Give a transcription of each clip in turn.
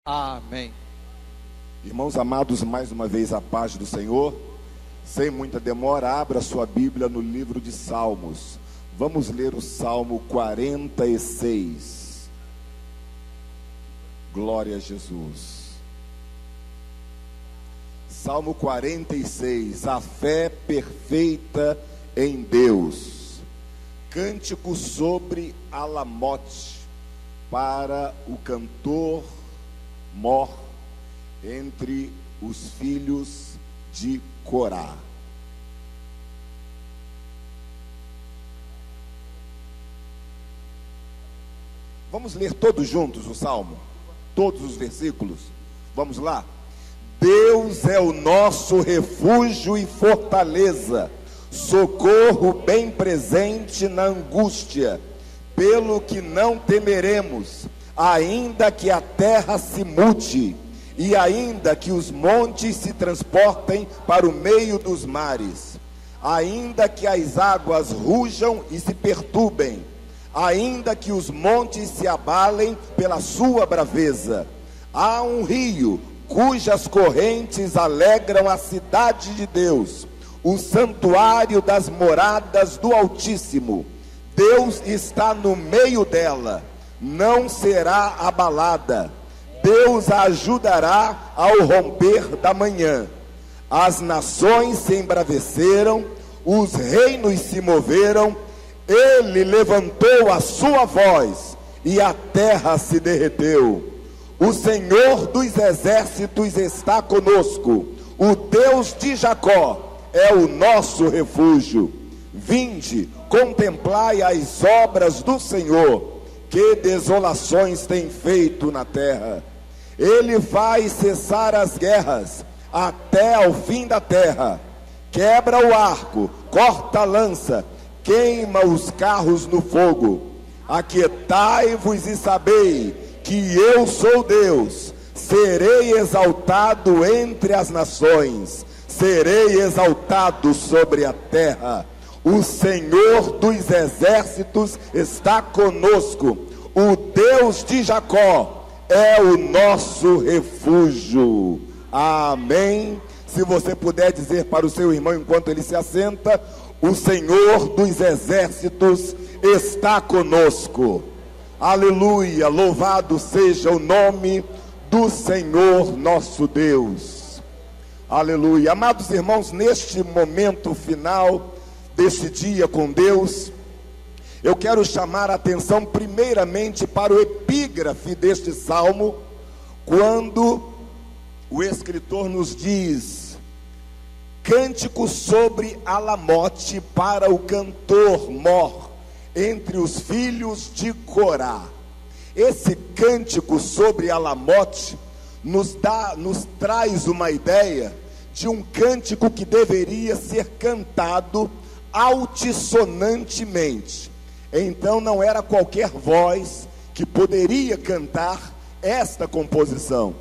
Amém. Irmãos amados, mais uma vez a paz do Senhor. Sem muita demora, abra sua Bíblia no livro de Salmos. Vamos ler o Salmo 46. Glória a Jesus. Salmo 46, a fé perfeita em Deus. Cântico sobre Alamote, para o cantor mor entre os filhos de Corá. Vamos ler todos juntos o Salmo, todos os versículos. Vamos lá. Deus é o nosso refúgio e fortaleza, socorro bem presente na angústia, pelo que não temeremos, ainda que a terra se mude, e ainda que os montes se transportem para o meio dos mares, ainda que as águas rujam e se perturbem, ainda que os montes se abalem pela sua braveza. Há um rio cujas correntes alegram a cidade de Deus, o santuário das moradas do Altíssimo. Deus está no meio dela, não será abalada. Deus a ajudará ao romper da manhã. As nações se embraveceram, os reinos se moveram, ele levantou a sua voz e a terra se derreteu. O Senhor dos exércitos está conosco, o Deus de Jacó é o nosso refúgio. Vinde, contemplai as obras do Senhor, que desolações tem feito na terra. Ele faz cessar as guerras até ao fim da terra. Quebra o arco, corta a lança, queima os carros no fogo. Aquietai-vos e sabei que eu sou Deus. Serei exaltado entre as nações, serei exaltado sobre a terra. O Senhor dos exércitos está conosco, o Deus de Jacó é o nosso refúgio. Amém. Se você puder dizer para o seu irmão enquanto ele se assenta: o Senhor dos exércitos está conosco. Aleluia, louvado seja o nome do Senhor nosso Deus. Aleluia. Amados irmãos, neste momento final deste dia com Deus, eu quero chamar a atenção primeiramente para o epígrafe deste salmo, quando o escritor nos diz: cântico sobre Alamote para o cantor mor entre os filhos de Corá. Esse cântico sobre Alamote nos traz uma ideia de um cântico que deveria ser cantado altissonantemente. Então não era qualquer voz que poderia cantar esta composição.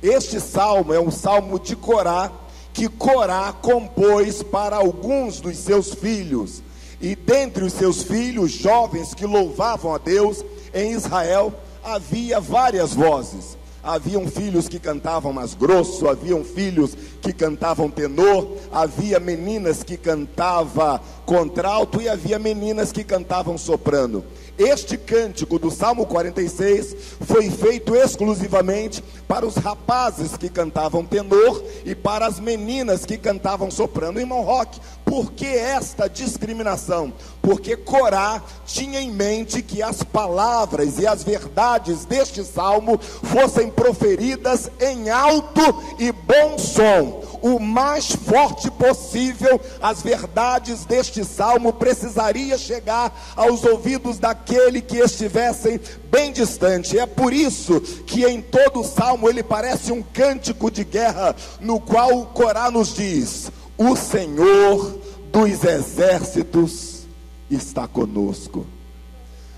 Este salmo é um salmo de Corá, que Corá compôs para alguns dos seus filhos. E dentre os seus filhos, jovens que louvavam a Deus em Israel, havia várias vozes. Haviam filhos que cantavam mais grosso, haviam filhos que cantavam tenor, havia meninas que cantavam contralto e havia meninas que cantavam soprano. Este cântico do Salmo 46 foi feito exclusivamente para os rapazes que cantavam tenor e para as meninas que cantavam soprano. Irmão Roque, por que esta discriminação? Porque Corá tinha em mente que as palavras e as verdades deste salmo fossem proferidas em alto e bom som, o mais forte possível. As verdades deste salmo precisaria chegar aos ouvidos daquele que estivessem bem distante. É por isso que em todo o salmo ele parece um cântico de guerra, no qual o Corá nos diz: o Senhor dos exércitos está conosco.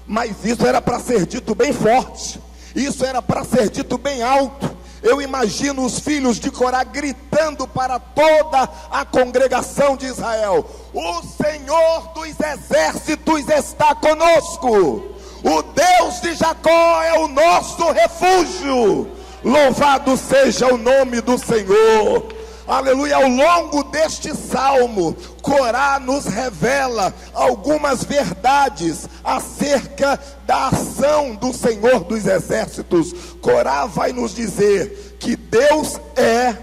Mas isso era para ser dito bem forte, isso era para ser dito bem alto. Eu imagino os filhos de Corá gritando para toda a congregação de Israel: o Senhor dos exércitos está conosco, o Deus de Jacó é o nosso refúgio. Louvado seja o nome do Senhor. Aleluia. Ao longo deste salmo, Corá nos revela algumas verdades acerca da ação do Senhor dos Exércitos. Corá vai nos dizer que Deus é,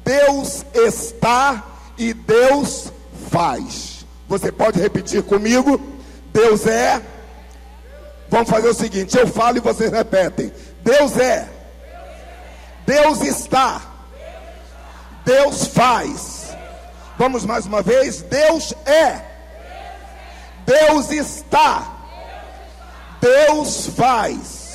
Deus está e Deus faz. Você pode repetir comigo? Deus é. Vamos fazer o seguinte, eu falo e vocês repetem. Deus é, Deus está, Deus faz. Vamos mais uma vez. Deus é, Deus está, Deus faz.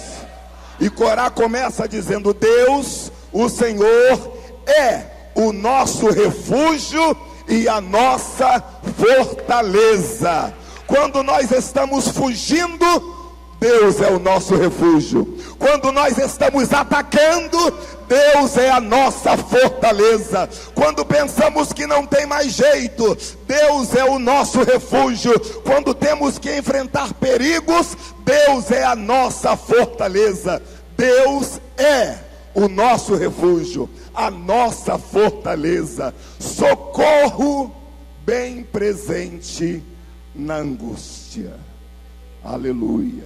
E Corá começa dizendo: Deus, o Senhor, é o nosso refúgio e a nossa fortaleza. Quando nós estamos fugindo, Deus é o nosso refúgio. Quando nós estamos atacando, Deus é a nossa fortaleza. Quando pensamos que não tem mais jeito, Deus é o nosso refúgio. Quando temos que enfrentar perigos, Deus é a nossa fortaleza. Deus é o nosso refúgio, a nossa fortaleza, socorro bem presente na angústia. Aleluia.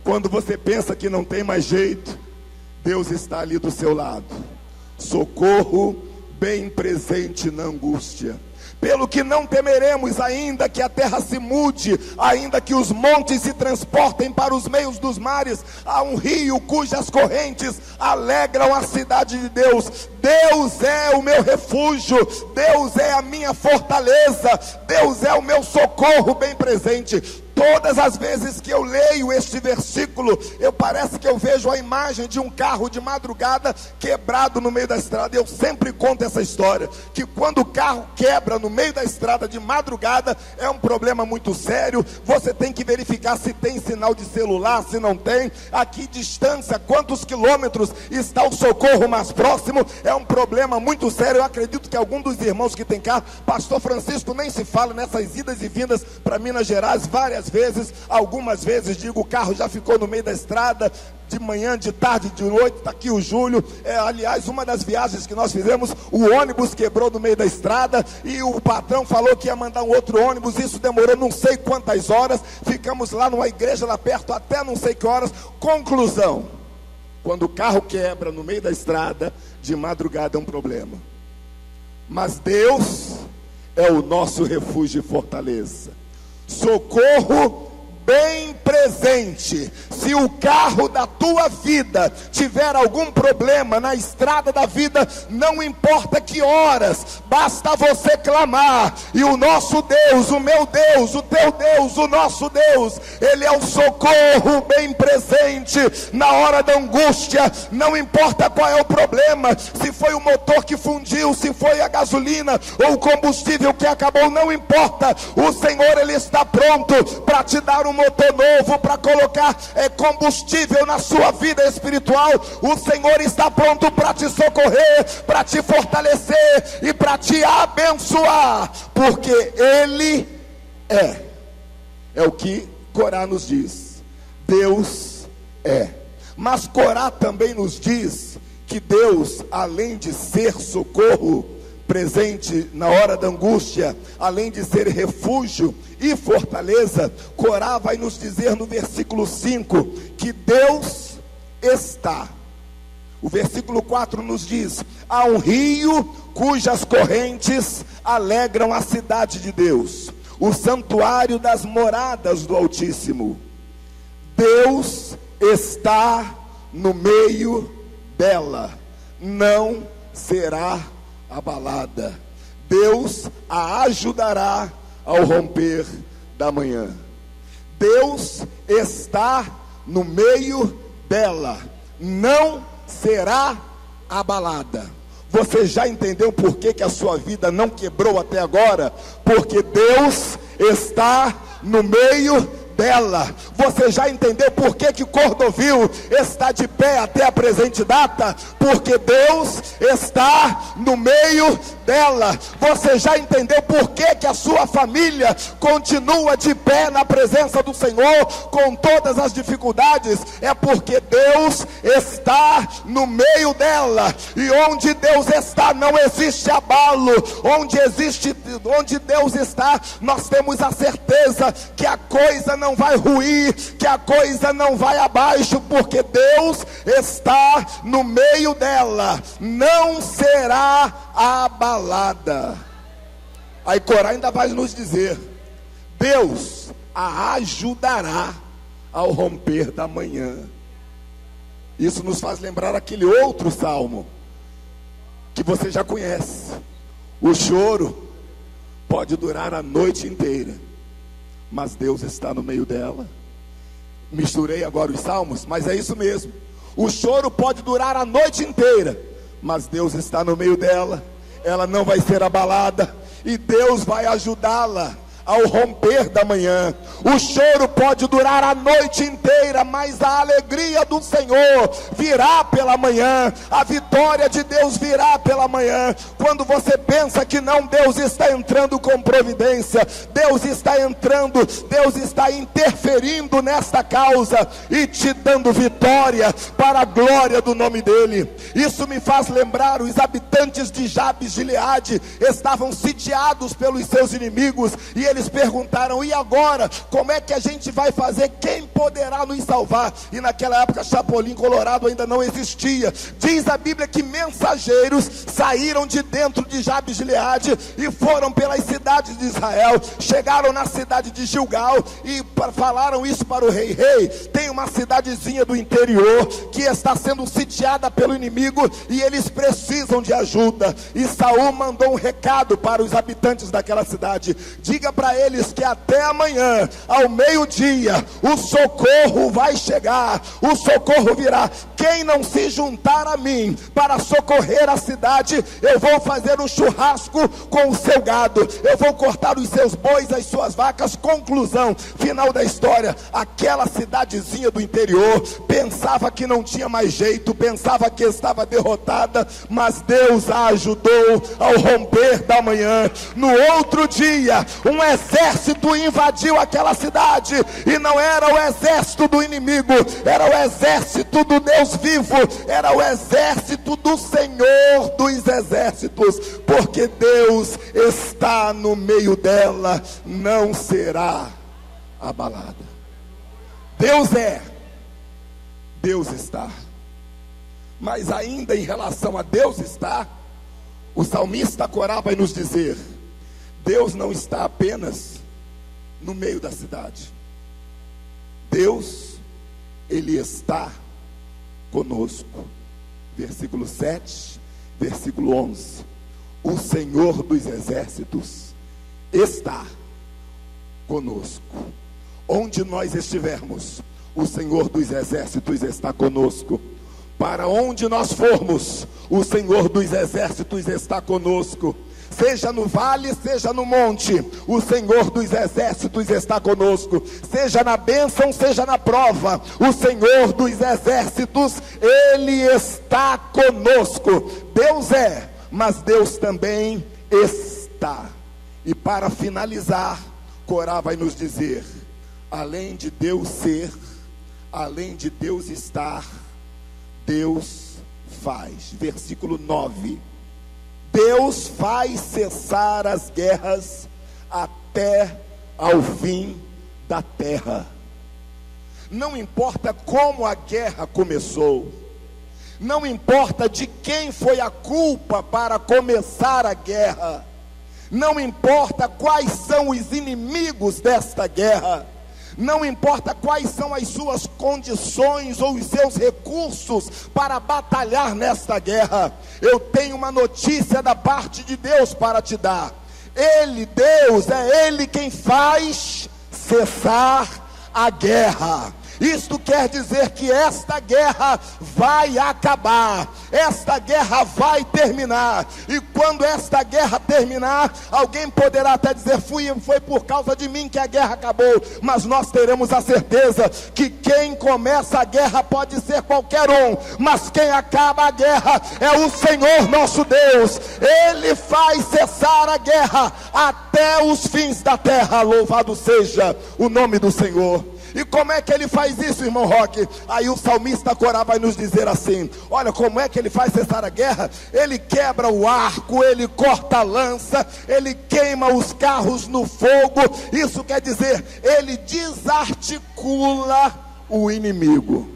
Quando você pensa que não tem mais jeito, Deus está ali do seu lado. Socorro bem presente na angústia. Pelo que não temeremos, ainda que a terra se mude, ainda que os montes se transportem para os meios dos mares, há um rio cujas correntes alegram a cidade de Deus. Deus é o meu refúgio, Deus é a minha fortaleza, Deus é o meu socorro bem presente. Todas as vezes que eu leio este versículo, parece que eu vejo a imagem de um carro de madrugada quebrado no meio da estrada. Eu sempre conto essa história, que quando o carro quebra no meio da estrada de madrugada, é um problema muito sério. Você tem que verificar se tem sinal de celular, se não tem, a que distância, quantos quilômetros está o socorro mais próximo. É um problema muito sério. Eu acredito que algum dos irmãos que tem carro, pastor Francisco nem se fala nessas idas e vindas para Minas Gerais, várias vezes, algumas vezes, digo, o carro já ficou no meio da estrada, de manhã, de tarde, de noite. Está aqui o Júlio, aliás, uma das viagens que nós fizemos, o ônibus quebrou no meio da estrada, e o patrão falou que ia mandar um outro ônibus. Isso demorou não sei quantas horas, ficamos lá numa igreja lá perto até não sei que horas. Conclusão: quando o carro quebra no meio da estrada, de madrugada é um problema. Mas Deus é o nosso refúgio e fortaleza, socorro bem presente. Se o carro da tua vida tiver algum problema na estrada da vida, não importa que horas, basta você clamar, e o nosso Deus, o meu Deus, o teu Deus, o nosso Deus, Ele é o socorro bem presente na hora da angústia. Não importa qual é o problema, se foi o motor que fundiu, se foi a gasolina ou o combustível que acabou, não importa. O Senhor, Ele está pronto para te dar um motor novo, para colocar combustível na sua vida espiritual. O Senhor está pronto para te socorrer, para te fortalecer e para te abençoar, porque Ele é o que Corá nos diz. Deus é. Mas Corá também nos diz que Deus, além de ser socorro presente na hora da angústia, além de ser refúgio e fortaleza, Corá vai nos dizer no versículo 5 que Deus está. O versículo 4 nos diz: há um rio cujas correntes alegram a cidade de Deus, o santuário das moradas do Altíssimo. Deus está no meio dela, não será abalada. Deus a ajudará ao romper da manhã. Deus está no meio dela, não será abalada. Você já entendeu por que a sua vida não quebrou até agora? Porque Deus está no meio dela. Você já entendeu por que Cordovil está de pé até a presente data? Porque Deus está no meio dela. Você já entendeu por que a sua família continua de pé na presença do Senhor com todas as dificuldades? É porque Deus está no meio dela, e onde Deus está não existe abalo. Onde Deus está, nós temos a certeza que a coisa não vai ruir, que a coisa não vai abaixo, porque Deus está no meio dela, não será abalada. Aí Corá ainda vai nos dizer: Deus a ajudará ao romper da manhã. Isso nos faz lembrar aquele outro salmo que você já conhece. O choro pode durar a noite inteira, mas Deus está no meio dela. Misturei agora os salmos, mas é isso mesmo. O choro pode durar a noite inteira, mas Deus está no meio dela. Ela não vai ser abalada, e Deus vai ajudá-la ao romper da manhã. O choro pode durar a noite inteira, mas a alegria do Senhor virá pela manhã. A vitória de Deus virá pela manhã. Quando você pensa que não, Deus está entrando com providência, Deus está entrando, Deus está interferindo nesta causa e te dando vitória para a glória do nome dele. Isso me faz lembrar: os habitantes de Jabes Gileade estavam sitiados pelos seus inimigos, e eles perguntaram: e agora? Como é que a gente vai fazer? Quem poderá nos salvar? E naquela época Chapolin Colorado ainda não existia. Diz a Bíblia que mensageiros saíram de dentro de Jabes Gileade e foram pelas cidades de Israel. Chegaram na cidade de Gilgal e falaram isso para o rei: rei, tem uma cidadezinha do interior que está sendo sitiada pelo inimigo e eles precisam de ajuda. E Saul mandou um recado para os habitantes daquela cidade: diga para eles que até amanhã, ao meio-dia, o socorro vai chegar, o socorro virá. Quem não se juntar a mim para socorrer a cidade, eu vou fazer um churrasco com o seu gado, eu vou cortar os seus bois, as suas vacas. Conclusão, final da história: aquela cidadezinha do interior pensava que não tinha mais jeito, pensava que estava derrotada, mas Deus a ajudou ao romper da manhã. No outro dia, um exército invadiu aquela cidade, e não era o exército do inimigo, era o exército do Deus vivo, era o exército do Senhor dos exércitos, porque Deus está no meio dela, não será abalada. Deus está. Mas ainda em relação a Deus está, o salmista Corá vai nos dizer: Deus não está apenas no meio da cidade. Deus, Ele está conosco. Versículo 7, versículo 11. O Senhor dos exércitos está conosco. Onde nós estivermos, o Senhor dos exércitos está conosco. Para onde nós formos, o Senhor dos exércitos está conosco. Seja no vale, seja no monte, o Senhor dos exércitos está conosco. Seja na bênção, seja na prova, o Senhor dos exércitos, Ele está conosco. Deus é, mas Deus também está. E para finalizar, Corá vai nos dizer: além de Deus ser, além de Deus estar, Deus faz. Versículo 9: Deus faz cessar as guerras até ao fim da terra. Não importa como a guerra começou, não importa de quem foi a culpa para começar a guerra, não importa quais são os inimigos desta guerra, não importa quais são as suas condições ou os seus recursos para batalhar nesta guerra. Eu tenho uma notícia da parte de Deus para te dar. Ele, Deus, é Ele quem faz cessar a guerra. Isto quer dizer que esta guerra vai acabar, esta guerra vai terminar. E quando esta guerra terminar, alguém poderá até dizer: foi por causa de mim que a guerra acabou. Mas nós teremos a certeza que quem começa a guerra pode ser qualquer um, mas quem acaba a guerra é o Senhor nosso Deus. Ele faz cessar a guerra até os fins da terra. Louvado seja o nome do Senhor. E como é que ele faz isso, irmão Roque? Aí o salmista Corá vai nos dizer assim: olha, como é que ele faz cessar a guerra? Ele quebra o arco, ele corta a lança, ele queima os carros no fogo. Isso quer dizer, ele desarticula o inimigo.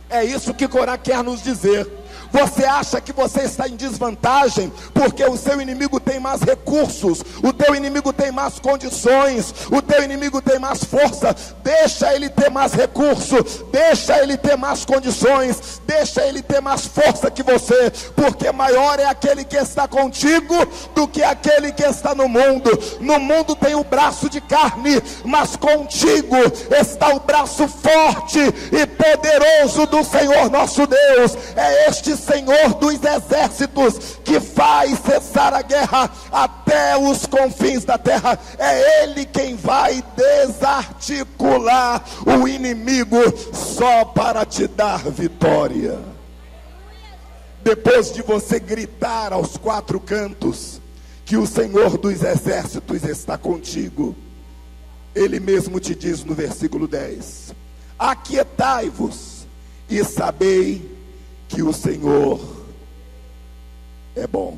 É isso que Corá quer nos dizer. Você acha que você está em desvantagem porque o seu inimigo tem mais recursos, o teu inimigo tem mais condições, o teu inimigo tem mais força? Deixa ele ter mais recursos, deixa ele ter mais condições, deixa ele ter mais força que você, porque maior é aquele que está contigo do que aquele que está no mundo. No mundo tem o braço de carne, mas contigo está o braço forte e poderoso do Senhor nosso Deus. É este Senhor dos exércitos que faz cessar a guerra até os confins da terra. É Ele quem vai desarticular o inimigo só para te dar vitória. Depois de você gritar aos quatro cantos que o Senhor dos exércitos está contigo, Ele mesmo te diz no versículo 10: aquietai-vos e sabei que o Senhor é bom,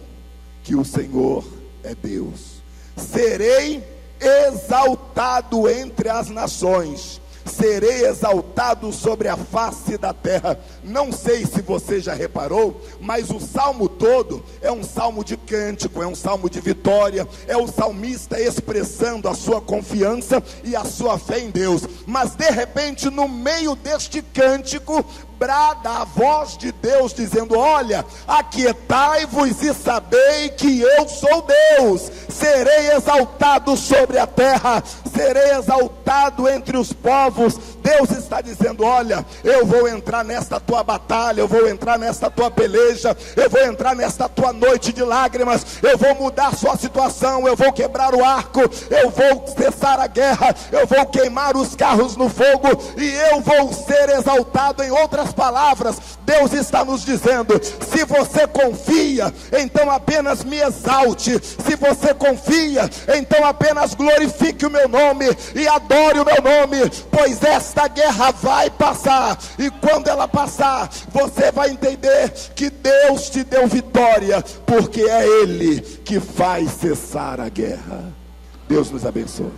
que o Senhor é Deus. Serei exaltado entre as nações, serei exaltado sobre a face da terra. Não sei se você já reparou, mas o salmo todo é um salmo de cântico, é um salmo de vitória, é o salmista expressando a sua confiança e a sua fé em Deus. Mas de repente, no meio deste cântico, brada a voz de Deus dizendo: olha, aquietai-vos e sabei que eu sou Deus, serei exaltado sobre a terra, serei exaltado entre os povos. Deus está dizendo: olha, eu vou entrar nesta tua batalha, eu vou entrar nesta tua peleja, eu vou entrar nesta tua noite de lágrimas, eu vou mudar sua situação, eu vou quebrar o arco, eu vou cessar a guerra, eu vou queimar os carros no fogo, e eu vou ser exaltado. Em outras palavras, Deus está nos dizendo: se você confia, então apenas me exalte. Se você confia, então apenas glorifique o meu nome e adore o meu nome, pois esta guerra vai passar, e quando ela passar, você vai entender que Deus te deu vitória, porque é Ele que faz cessar a guerra. Deus nos abençoe.